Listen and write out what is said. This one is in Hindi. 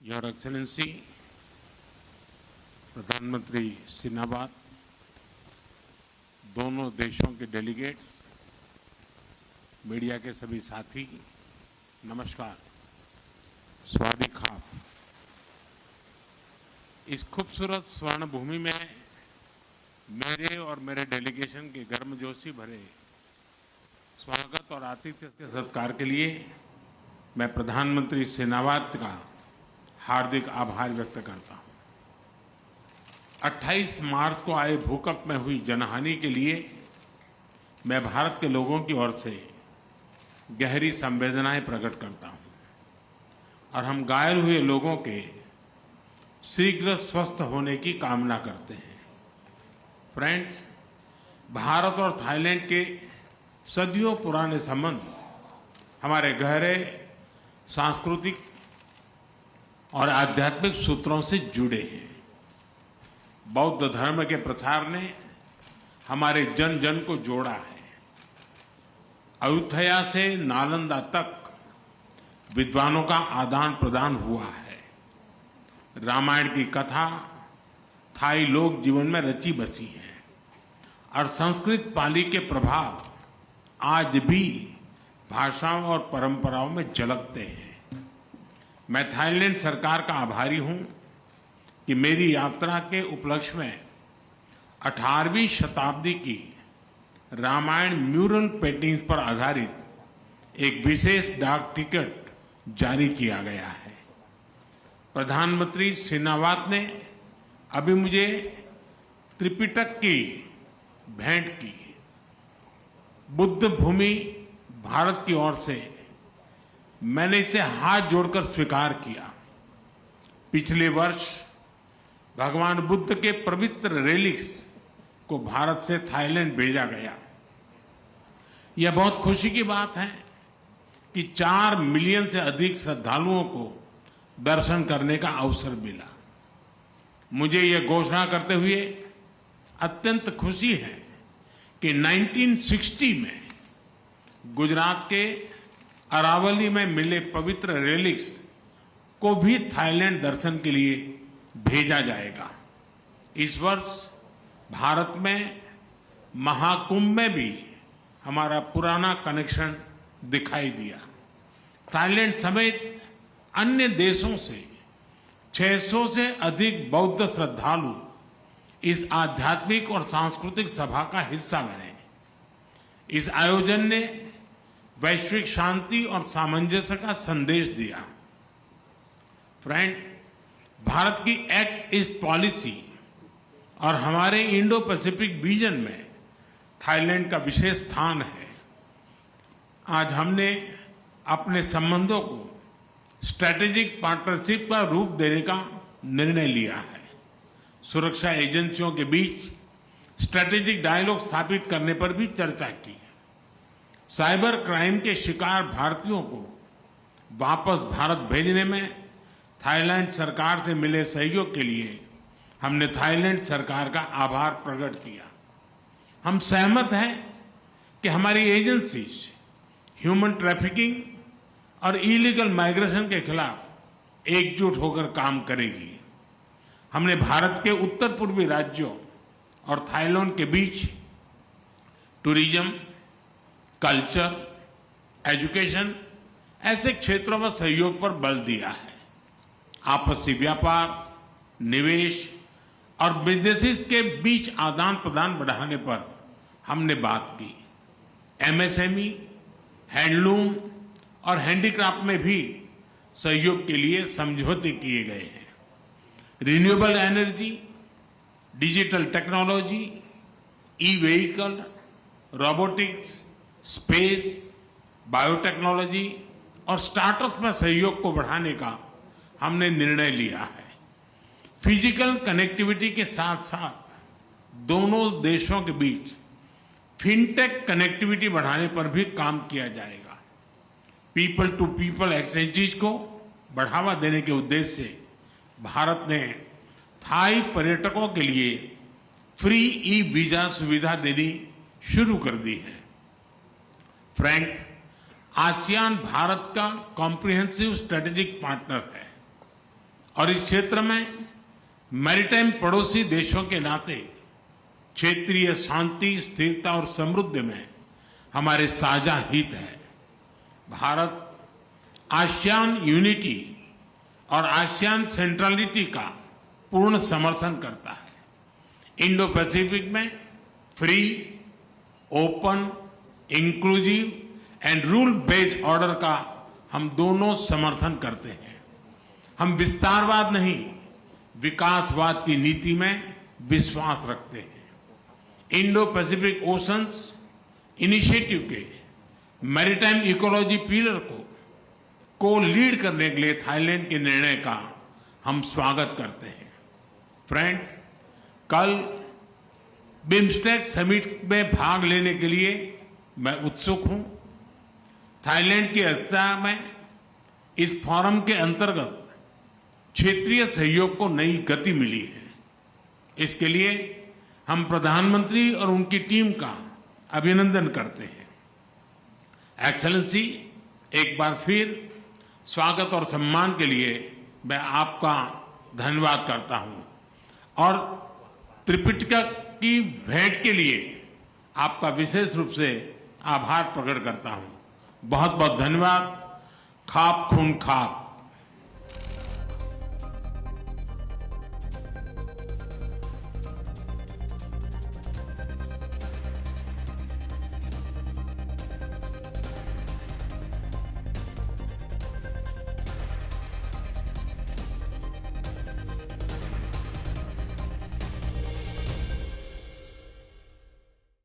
योर एक्सेलेंसी प्रधानमंत्री सिनाबाद, दोनों देशों के डेलीगेट्स, मीडिया के सभी साथी, नमस्कार, स्वागत खाप। इस खूबसूरत स्वर्ण भूमि में मेरे और मेरे डेलीगेशन के गर्मजोशी भरे स्वागत और आतिथ्य के सत्कार के लिए मैं प्रधानमंत्री सिनाबाद का हार्दिक आभार व्यक्त करता हूं। 28 मार्च को आए भूकंप में हुई जनहानि के लिए मैं भारत के लोगों की ओर से गहरी संवेदनाएं प्रकट करता हूं और हम घायल हुए लोगों के शीघ्र स्वस्थ होने की कामना करते हैं। फ्रेंड्स, भारत और थाईलैंड के सदियों पुराने संबंध हमारे गहरे सांस्कृतिक और आध्यात्मिक सूत्रों से जुड़े हैं। बौद्ध धर्म के प्रसार ने हमारे जन जन को जोड़ा है। अयोध्या से नालंदा तक विद्वानों का आदान प्रदान हुआ है। रामायण की कथा थाई लोक जीवन में रची बसी है और संस्कृत पाली के प्रभाव आज भी भाषाओं और परंपराओं में झलकते हैं। मैं थाईलैंड सरकार का आभारी हूं कि मेरी यात्रा के उपलक्ष्य में 18वीं शताब्दी की रामायण म्यूरल पेंटिंग्स पर आधारित एक विशेष डाक टिकट जारी किया गया है। प्रधानमंत्री सिनाबाद ने अभी मुझे त्रिपिटक की भेंट की। बुद्ध भूमि भारत की ओर से मैंने इसे हाथ जोड़कर स्वीकार किया। पिछले वर्ष भगवान बुद्ध के पवित्र रेलिक्स को भारत से थाईलैंड भेजा गया। यह बहुत खुशी की बात है कि 4 मिलियन से अधिक श्रद्धालुओं को दर्शन करने का अवसर मिला। मुझे यह घोषणा करते हुए अत्यंत खुशी है कि 1960 में गुजरात के अरावली में मिले पवित्र रेलिक्स को भी थाईलैंड दर्शन के लिए भेजा जाएगा। इस वर्ष भारत में महाकुंभ में भी हमारा पुराना कनेक्शन दिखाई दिया। थाईलैंड समेत अन्य देशों से 600 से अधिक बौद्ध श्रद्धालु इस आध्यात्मिक और सांस्कृतिक सभा का हिस्सा बने। इस आयोजन ने वैश्विक शांति और सामंजस्य का संदेश दिया। फ्रेंड्स, भारत की एक्ट ईस्ट पॉलिसी और हमारे इंडो पैसिफिक विजन में थाईलैंड का विशेष स्थान है। आज हमने अपने संबंधों को स्ट्रैटेजिक पार्टनरशिप का रूप देने का निर्णय लिया है। सुरक्षा एजेंसियों के बीच स्ट्रैटेजिक डायलॉग स्थापित करने पर भी चर्चा की। साइबर क्राइम के शिकार भारतीयों को वापस भारत भेजने में थाईलैंड सरकार से मिले सहयोग के लिए हमने थाईलैंड सरकार का आभार प्रकट किया। हम सहमत हैं कि हमारी एजेंसीज ह्यूमन ट्रैफिकिंग और इलीगल माइग्रेशन के खिलाफ एकजुट होकर काम करेगी। हमने भारत के उत्तर पूर्वी राज्यों और थाईलैंड के बीच टूरिज्म, कल्चर, एजुकेशन ऐसे क्षेत्रों में सहयोग पर बल दिया है। आपसी व्यापार, निवेश और बिजनेसेस के बीच आदान प्रदान बढ़ाने पर हमने बात की। एमएसएमई, हैंडलूम और हैंडीक्राफ्ट में भी सहयोग के लिए समझौते किए गए हैं। Renewable energy, digital technology, e vehicle, robotics, space, biotechnology और स्टार्टअप में सहयोग को बढ़ाने का हमने निर्णय लिया है। फिजिकल कनेक्टिविटी के साथ साथ दोनों देशों के बीच फिनटेक कनेक्टिविटी बढ़ाने पर भी काम किया जाएगा। पीपल टू पीपल एक्सचेंजेस को बढ़ावा देने के उद्देश्य से भारत ने थाई पर्यटकों के लिए फ्री ई वीजा सुविधा देनी शुरू कर दी है। फ्रेंड्स, आसियान भारत का कॉम्प्रिहेंसिव स्ट्रेटेजिक पार्टनर है। और इस क्षेत्र में मैरीटाइम पड़ोसी देशों के नाते क्षेत्रीय शांति, स्थिरता और समृद्धि में हमारे साझा हित है। भारत आसियान यूनिटी और आसियान सेंट्रलिटी का पूर्ण समर्थन करता है। इंडो पैसिफिक में free, open, inclusive and rule based order का हम दोनों समर्थन करते हैं। हम विस्तारवाद नहीं, विकासवाद की नीति में विश्वास रखते हैं। इंडो पैसिफिक ओशंस इनिशिएटिव के मैरीटाइम इकोलॉजी पिलर को लीड करने के लिए थाईलैंड के निर्णय का हम स्वागत करते हैं। फ्रेंड्स, कल बिम्स्टेक समिट में भाग लेने के लिए मैं उत्सुक हूं। थाईलैंड की अध्यक्षता में इस फोरम के अंतर्गत क्षेत्रीय सहयोग को नई गति मिली है। इसके लिए हम प्रधानमंत्री और उनकी टीम का अभिनंदन करते हैं। एक्सेलेंसी, एक बार फिर स्वागत और सम्मान के लिए मैं आपका धन्यवाद करता हूं और त्रिपिटका की भेंट के लिए आपका विशेष रूप से आभार प्रकट करता हूं। बहुत बहुत धन्यवाद। खाप खून खाप।